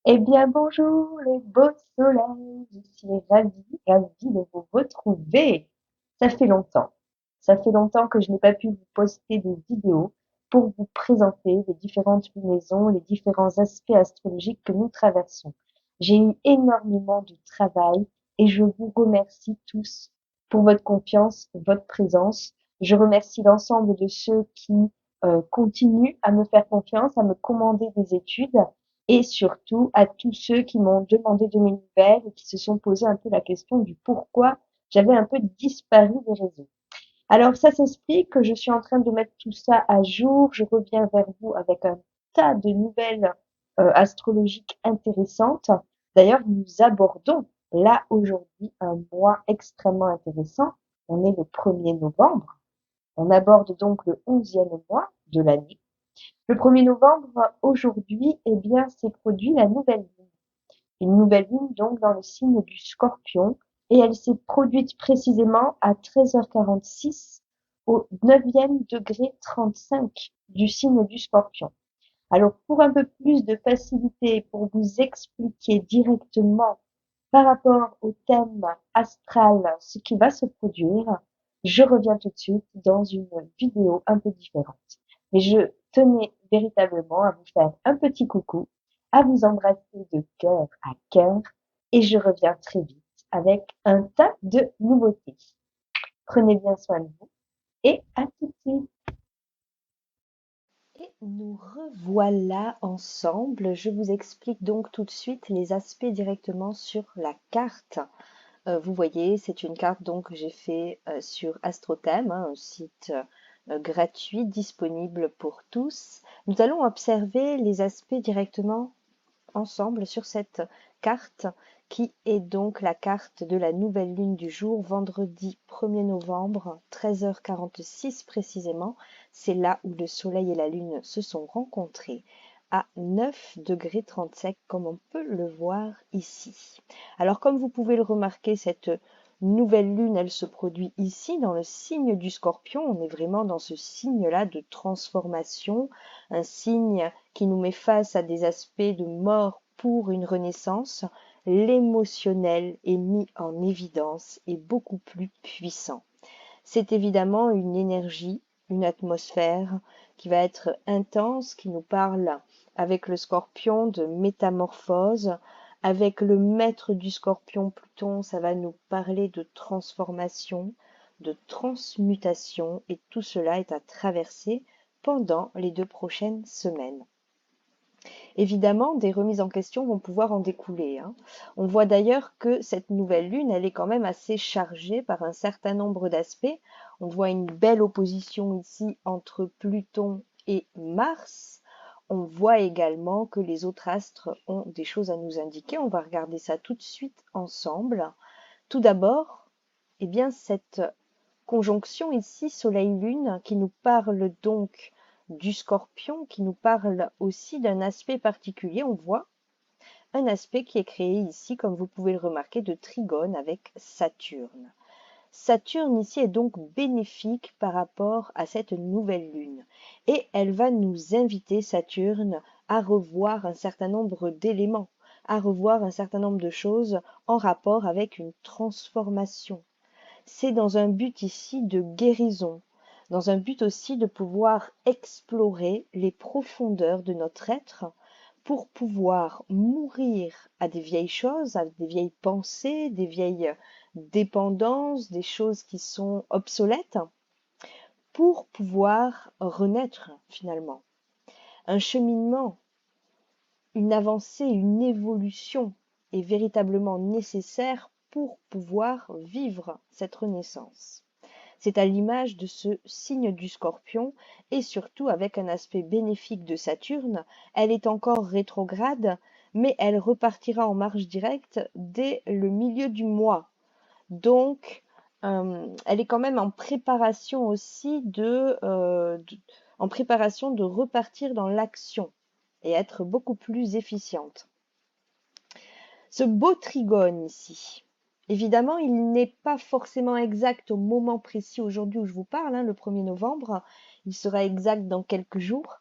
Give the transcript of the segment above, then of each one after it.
Eh bien, bonjour les beaux soleils, je suis ravie de vous retrouver. Ça fait longtemps. Ça fait longtemps que je n'ai pas pu vous poster des vidéos pour vous présenter les différentes lunaisons, les différents aspects astrologiques que nous traversons. J'ai eu énormément de travail et je vous remercie tous pour votre confiance, pour votre présence. Je remercie l'ensemble de ceux qui continuent à me faire confiance, à me commander des études et surtout à tous ceux qui m'ont demandé de mes nouvelles et qui se sont posé un peu la question du pourquoi j'avais un peu disparu des réseaux. Alors ça s'explique que je suis en train de mettre tout ça à jour. Je reviens vers vous avec un tas de nouvelles astrologiques intéressantes. D'ailleurs, nous abordons là aujourd'hui un mois extrêmement intéressant. On est le 1er novembre. On aborde donc le 11e mois de l'année. Le 1er novembre, aujourd'hui, eh bien, s'est produit la nouvelle lune. Une nouvelle lune, donc, dans le signe du Scorpion, et elle s'est produite précisément à 13h46 au 9e degré 35 du signe du Scorpion. Alors, pour un peu plus de facilité, pour vous expliquer directement par rapport au thème astral ce qui va se produire, je reviens tout de suite dans une vidéo un peu différente. Mais je tenais véritablement à vous faire un petit coucou, à vous embrasser de cœur à cœur, et je reviens très vite avec un tas de nouveautés. Prenez bien soin de vous et à tout de suite. Et nous revoilà ensemble. Je vous explique donc tout de suite les aspects directement sur la carte. Vous voyez, c'est une carte donc que j'ai fait sur AstroThème, hein, un site gratuit disponible pour tous. Nous allons observer les aspects directement ensemble sur cette carte qui est donc la carte de la nouvelle lune du jour, vendredi 1er novembre, 13h46 précisément. C'est là où le soleil et la lune se sont rencontrés à 9 degrés 37 comme on peut le voir ici. Alors comme vous pouvez le remarquer, cette nouvelle lune, elle se produit ici dans le signe du Scorpion. On est vraiment dans ce signe-là de transformation, un signe qui nous met face à des aspects de mort pour une renaissance. L'émotionnel est mis en évidence et beaucoup plus puissant. C'est évidemment une énergie, une atmosphère qui va être intense, qui nous parle avec le Scorpion de métamorphose. Avec le maître du Scorpion, Pluton, ça va nous parler de transformation, de transmutation, et tout cela est à traverser pendant les 2 prochaines semaines. Évidemment, des remises en question vont pouvoir en découler, hein. On voit d'ailleurs que cette nouvelle lune, elle est quand même assez chargée par un certain nombre d'aspects. On voit une belle opposition ici entre Pluton et Mars. On voit également que les autres astres ont des choses à nous indiquer. On va regarder ça tout de suite ensemble. Tout d'abord, eh bien, cette conjonction ici, Soleil-Lune, qui nous parle donc du Scorpion, qui nous parle aussi d'un aspect particulier. On voit un aspect qui est créé ici, comme vous pouvez le remarquer, de trigone avec Saturne. Saturne ici est donc bénéfique par rapport à cette nouvelle lune et elle va nous inviter, Saturne, à revoir un certain nombre d'éléments, à revoir un certain nombre de choses en rapport avec une transformation. C'est dans un but ici de guérison, dans un but aussi de pouvoir explorer les profondeurs de notre être pour pouvoir mourir à des vieilles choses, à des vieilles pensées, des vieilles dépendances, des choses qui sont obsolètes, pour pouvoir renaître finalement. Un cheminement, une avancée, une évolution est véritablement nécessaire pour pouvoir vivre cette renaissance. C'est à l'image de ce signe du Scorpion et surtout avec un aspect bénéfique de Saturne. Elle est encore rétrograde, mais elle repartira en marche directe dès le milieu du mois. Donc, elle est quand même en préparation aussi en préparation de repartir dans l'action et être beaucoup plus efficiente. Ce beau trigone ici, évidemment, il n'est pas forcément exact au moment précis aujourd'hui où je vous parle, hein, le 1er novembre. Il sera exact dans quelques jours.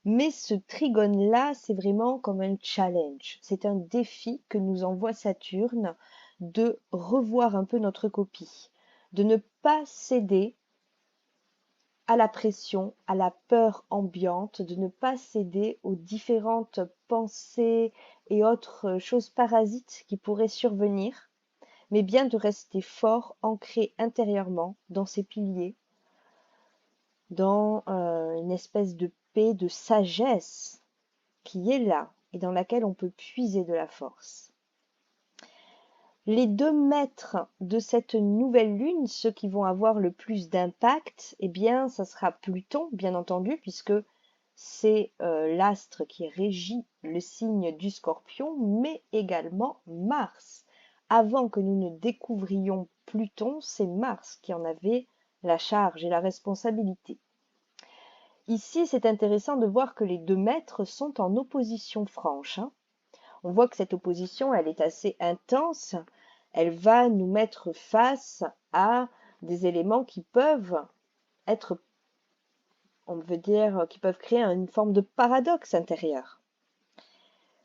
Mais ce trigone-là, c'est vraiment comme un challenge. C'est un défi que nous envoie Saturne de revoir un peu notre copie, de ne pas céder à la pression, à la peur ambiante, de ne pas céder aux différentes pensées et autres choses parasites qui pourraient survenir, mais bien de rester fort, ancré intérieurement dans ses piliers, dans une espèce de paix, de sagesse qui est là et dans laquelle on peut puiser de la force. Les 2 maîtres de cette nouvelle lune, ceux qui vont avoir le plus d'impact, eh bien, ça sera Pluton, bien entendu, puisque c'est l'astre qui régit le signe du Scorpion, mais également Mars. Avant que nous ne découvrions Pluton, c'est Mars qui en avait la charge et la responsabilité. Ici, c'est intéressant de voir que les 2 maîtres sont en opposition franche. On voit que cette opposition, elle est assez intense. Elle va nous mettre face à des éléments qui peuvent être, on veut dire, qui peuvent créer une forme de paradoxe intérieur.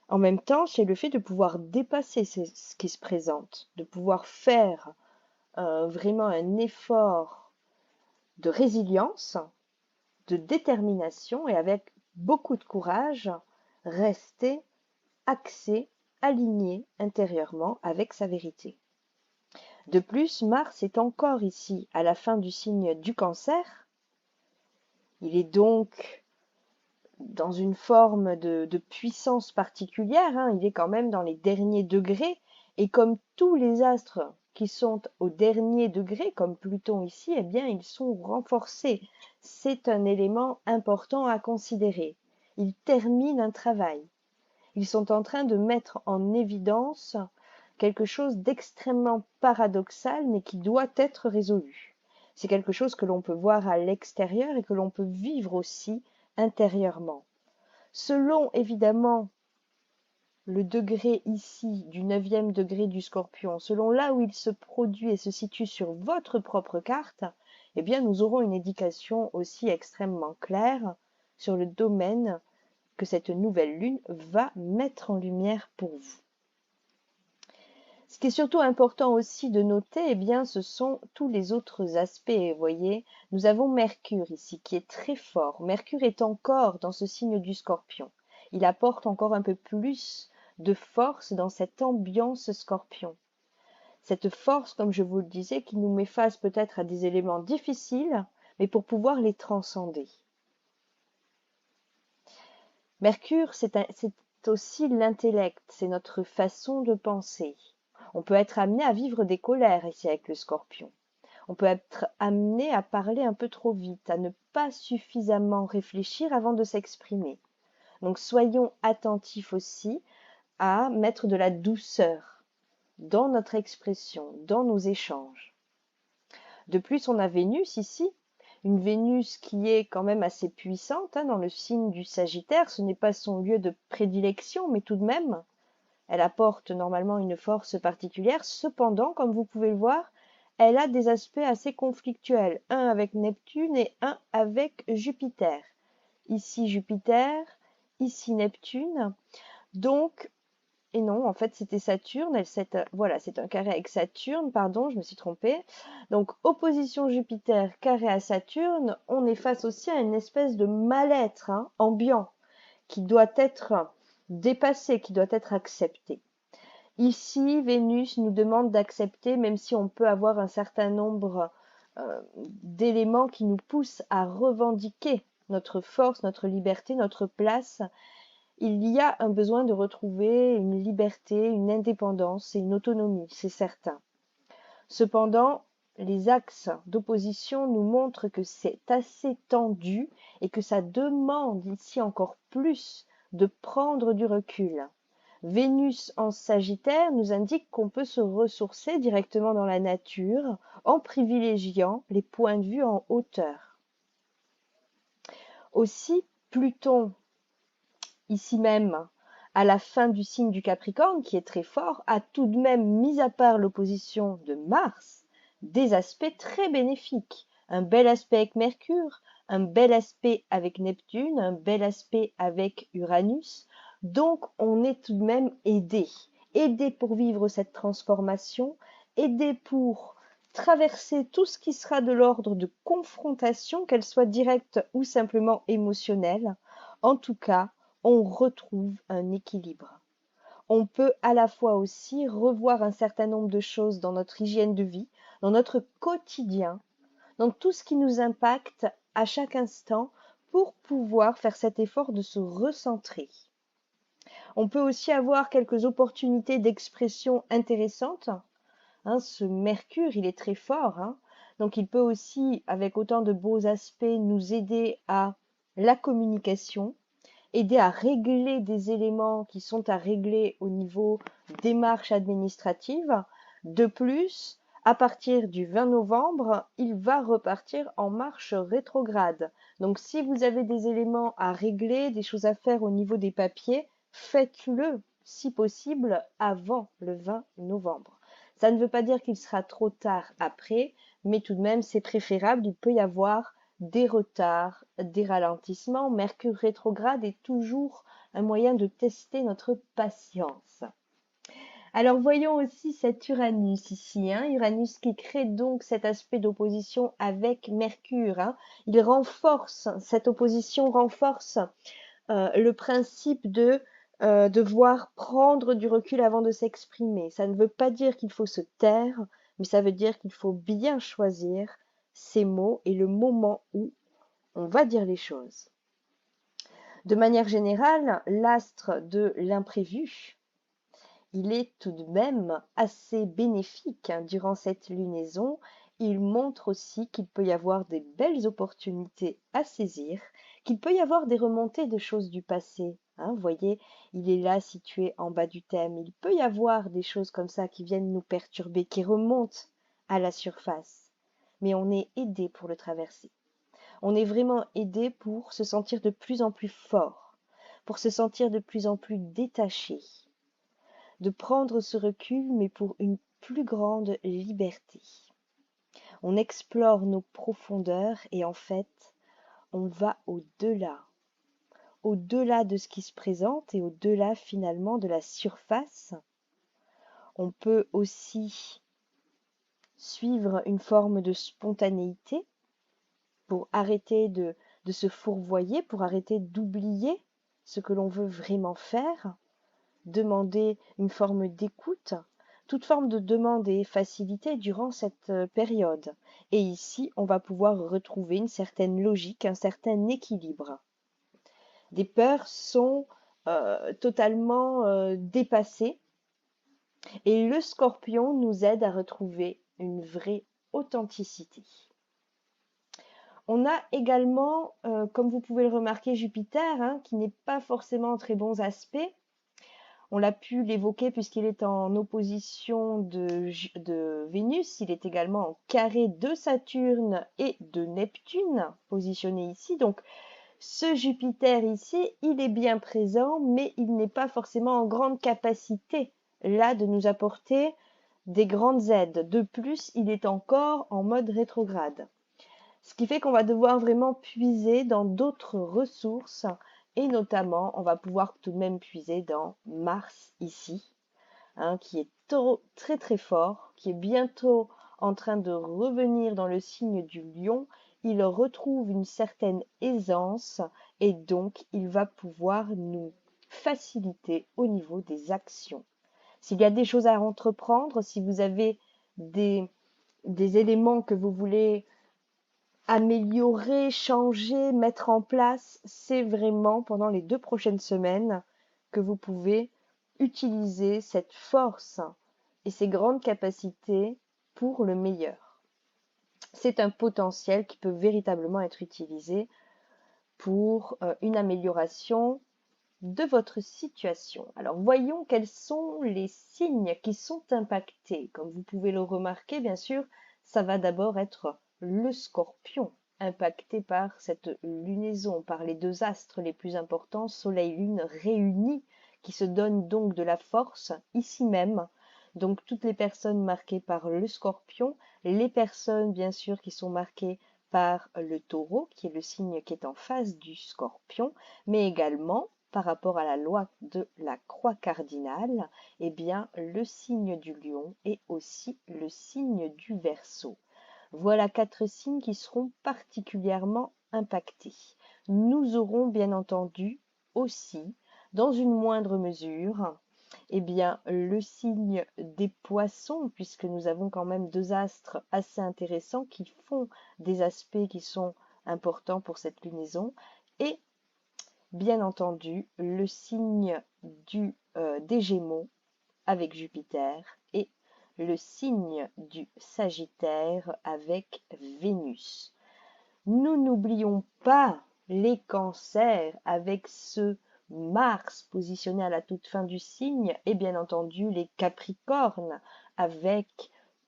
En même temps, c'est le fait de pouvoir dépasser ce qui se présente, de pouvoir faire vraiment un effort de résilience, de détermination et avec beaucoup de courage, rester axé, aligné intérieurement avec sa vérité. De plus, Mars est encore ici à la fin du signe du Cancer. Il est donc dans une forme de puissance particulière, hein. Il est quand même dans les derniers degrés. Et comme tous les astres qui sont au dernier degré, comme Pluton ici, eh bien, ils sont renforcés. C'est un élément important à considérer. Ils terminent un travail. Ils sont en train de mettre en évidence quelque chose d'extrêmement paradoxal, mais qui doit être résolu. C'est quelque chose que l'on peut voir à l'extérieur et que l'on peut vivre aussi intérieurement. Selon évidemment le degré ici du 9e degré du Scorpion, selon là où il se produit et se situe sur votre propre carte, eh bien nous aurons une indication aussi extrêmement claire sur le domaine que cette nouvelle lune va mettre en lumière pour vous. Ce qui est surtout important aussi de noter, eh bien, ce sont tous les autres aspects. Vous voyez, nous avons Mercure ici qui est très fort. Mercure est encore dans ce signe du Scorpion. Il apporte encore un peu plus de force dans cette ambiance Scorpion. Cette force, comme je vous le disais, qui nous met face peut-être à des éléments difficiles, mais pour pouvoir les transcender. Mercure, c'est aussi l'intellect, c'est notre façon de penser. On peut être amené à vivre des colères ici avec le Scorpion. On peut être amené à parler un peu trop vite, à ne pas suffisamment réfléchir avant de s'exprimer. Donc soyons attentifs aussi à mettre de la douceur dans notre expression, dans nos échanges. De plus, on a Vénus ici, une Vénus qui est quand même assez puissante dans le signe du Sagittaire. Ce n'est pas son lieu de prédilection, mais tout de même, elle apporte normalement une force particulière. Cependant, comme vous pouvez le voir, elle a des aspects assez conflictuels, un avec Neptune et un avec Jupiter. Ici Jupiter, ici Neptune. Donc, et non, en fait, c'était Saturne. Voilà, c'est un carré avec Saturne, pardon, je me suis trompée. Donc, opposition Jupiter, carré à Saturne, on est face aussi à une espèce de mal-être ambiant qui doit être dépassé, qui doit être accepté. Ici, Vénus nous demande d'accepter, même si on peut avoir un certain nombre d'éléments qui nous poussent à revendiquer notre force, notre liberté, notre place. Il y a un besoin de retrouver une liberté, une indépendance et une autonomie, c'est certain. Cependant, les axes d'opposition nous montrent que c'est assez tendu et que ça demande ici encore plus de prendre du recul. Vénus en Sagittaire nous indique qu'on peut se ressourcer directement dans la nature en privilégiant les points de vue en hauteur. Aussi, Pluton ici même, à la fin du signe du Capricorne, qui est très fort, a tout de même, mis à part l'opposition de Mars, des aspects très bénéfiques. Un bel aspect avec Mercure, un bel aspect avec Neptune, un bel aspect avec Uranus. Donc, on est tout de même aidé. Aidé pour vivre cette transformation, aidé pour traverser tout ce qui sera de l'ordre de confrontation, qu'elle soit directe ou simplement émotionnelle. En tout cas, on retrouve un équilibre. On peut à la fois aussi revoir un certain nombre de choses dans notre hygiène de vie, dans notre quotidien, dans tout ce qui nous impacte à chaque instant pour pouvoir faire cet effort de se recentrer. On peut aussi avoir quelques opportunités d'expression intéressantes. Ce Mercure, il est très fort, donc il peut aussi, avec autant de beaux aspects, nous aider à la communication, aider à régler des éléments qui sont à régler au niveau démarches administratives. De plus, à partir du 20 novembre, il va repartir en marche rétrograde. Donc si vous avez des éléments à régler, des choses à faire au niveau des papiers, faites-le, si possible, avant le 20 novembre. Ça ne veut pas dire qu'il sera trop tard après, mais tout de même, c'est préférable. Il peut y avoir des retards, des ralentissements. Mercure rétrograde est toujours un moyen de tester notre patience. Alors voyons aussi cet Uranus ici, Uranus qui crée donc cet aspect d'opposition avec Mercure. Il renforce, cette opposition renforce le principe de devoir prendre du recul avant de s'exprimer. Ça ne veut pas dire qu'il faut se taire, mais ça veut dire qu'il faut bien choisir ses mots et le moment où on va dire les choses. De manière générale, l'astre de l'imprévu, il est tout de même assez bénéfique durant cette lunaison. Il montre aussi qu'il peut y avoir des belles opportunités à saisir, qu'il peut y avoir des remontées de choses du passé. Vous voyez, il est là situé en bas du thème. Il peut y avoir des choses comme ça qui viennent nous perturber, qui remontent à la surface. Mais on est aidé pour le traverser. On est vraiment aidé pour se sentir de plus en plus fort, pour se sentir de plus en plus détaché, de prendre ce recul, mais pour une plus grande liberté. On explore nos profondeurs et en fait, on va au-delà de ce qui se présente et au-delà finalement de la surface. On peut aussi suivre une forme de spontanéité pour arrêter de se fourvoyer, pour arrêter d'oublier ce que l'on veut vraiment faire, demander une forme d'écoute. Toute forme de demande est facilitée durant cette période. Et ici, on va pouvoir retrouver une certaine logique, un certain équilibre. Des peurs sont totalement dépassées et le scorpion nous aide à retrouver une vraie authenticité. On a également, comme vous pouvez le remarquer, Jupiter, qui n'est pas forcément en très bons aspects. On l'a pu l'évoquer puisqu'il est en opposition de Vénus. Il est également en carré de Saturne et de Neptune, positionné ici. Donc, ce Jupiter ici, il est bien présent, mais il n'est pas forcément en grande capacité, là, de nous apporter des grandes aides. De plus, il est encore en mode rétrograde. Ce qui fait qu'on va devoir vraiment puiser dans d'autres ressources et notamment, on va pouvoir tout de même puiser dans Mars ici, qui est très très fort, qui est bientôt en train de revenir dans le signe du Lion. Il retrouve une certaine aisance et donc il va pouvoir nous faciliter au niveau des actions. S'il y a des choses à entreprendre, si vous avez des éléments que vous voulez améliorer, changer, mettre en place, c'est vraiment pendant les 2 prochaines semaines que vous pouvez utiliser cette force et ces grandes capacités pour le meilleur. C'est un potentiel qui peut véritablement être utilisé pour une amélioration de votre situation. Alors voyons quels sont les signes qui sont impactés. Comme vous pouvez le remarquer, bien sûr, ça va d'abord être le Scorpion, impacté par cette lunaison, par les 2 astres les plus importants, Soleil-Lune réunis, qui se donnent donc de la force ici même. Donc toutes les personnes marquées par le Scorpion, les personnes bien sûr qui sont marquées par le taureau, qui est le signe qui est en face du scorpion, mais également par rapport à la loi de la croix cardinale, eh bien, le signe du lion et aussi le signe du Verseau. Voilà 4 signes qui seront particulièrement impactés. Nous aurons bien entendu aussi, dans une moindre mesure, eh bien, le signe des poissons, puisque nous avons quand même 2 astres assez intéressants qui font des aspects qui sont importants pour cette lunaison, et bien entendu le signe des Gémeaux avec Jupiter et le signe du Sagittaire avec Vénus. Nous n'oublions pas les cancers avec ce Mars positionné à la toute fin du signe et bien entendu les Capricornes avec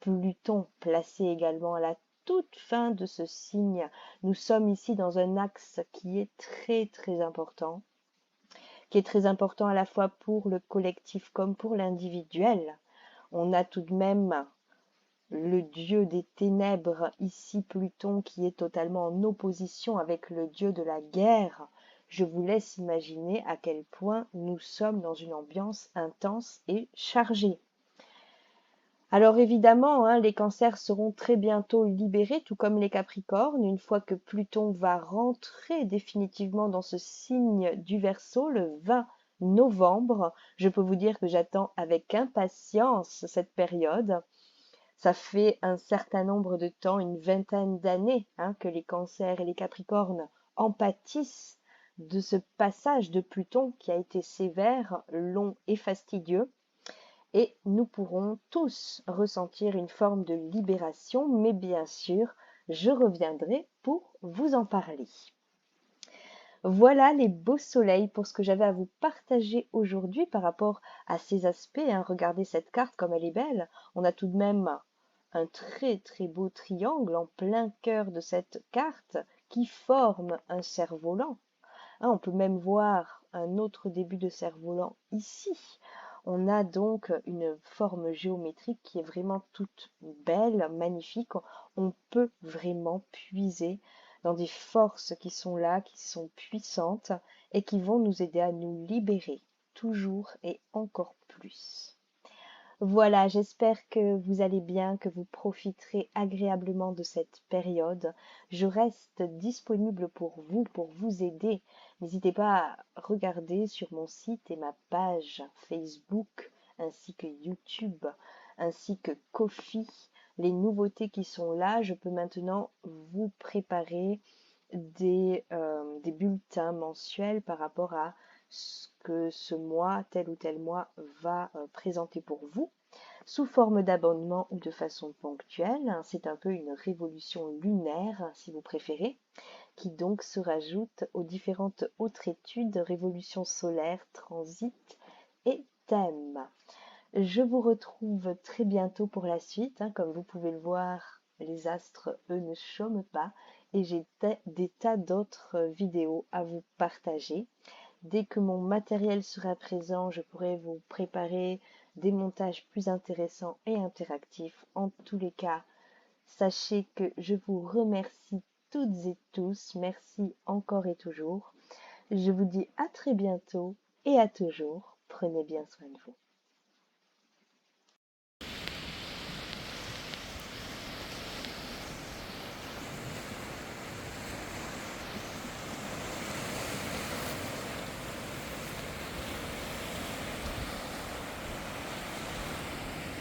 Pluton placé également à la toute fin de ce signe. Nous sommes ici dans un axe qui est très important, qui est très important à la fois pour le collectif comme pour l'individuel. On a tout de même le dieu des ténèbres, ici Pluton, qui est totalement en opposition avec le dieu de la guerre. Je vous laisse imaginer à quel point nous sommes dans une ambiance intense et chargée. Alors évidemment, hein, les cancers seront très bientôt libérés, tout comme les capricornes, une fois que Pluton va rentrer définitivement dans ce signe du Verseau le 20 novembre. Je peux vous dire que j'attends avec impatience cette période. Ça fait un certain nombre de temps, une vingtaine d'années, hein, que les cancers et les capricornes en pâtissent de ce passage de Pluton qui a été sévère, long et fastidieux. Et nous pourrons tous ressentir une forme de libération, mais bien sûr, je reviendrai pour vous en parler. Voilà les beaux soleils pour ce que j'avais à vous partager aujourd'hui par rapport à ces aspects, hein. Regardez cette carte comme elle est belle. On a tout de même un très beau triangle en plein cœur de cette carte qui forme un cerf-volant. Hein, on peut même voir un autre début de cerf-volant ici. On a donc une forme géométrique qui est vraiment toute belle, magnifique. On peut vraiment puiser dans des forces qui sont là, qui sont puissantes et qui vont nous aider à nous libérer toujours et encore plus. Voilà, j'espère que vous allez bien, que vous profiterez agréablement de cette période. Je reste disponible pour vous aider. N'hésitez pas à regarder sur mon site et ma page Facebook, ainsi que YouTube, ainsi que Ko-fi, les nouveautés qui sont là. Je peux maintenant vous préparer des bulletins mensuels par rapport à ce que ce mois, tel ou tel mois, va présenter pour vous, sous forme d'abonnement ou de façon ponctuelle. C'est un peu une révolution lunaire, si vous préférez, qui donc se rajoute aux différentes autres études, révolution solaire, transit et thème. Je vous retrouve très bientôt pour la suite. Hein. Comme vous pouvez le voir, les astres, eux, ne chôment pas et j'ai des tas d'autres vidéos à vous partager. Dès que mon matériel sera présent, je pourrai vous préparer des montages plus intéressants et interactifs. En tous les cas, sachez que je vous remercie toutes et tous. Merci encore et toujours. Je vous dis à très bientôt et à toujours. Prenez bien soin de vous.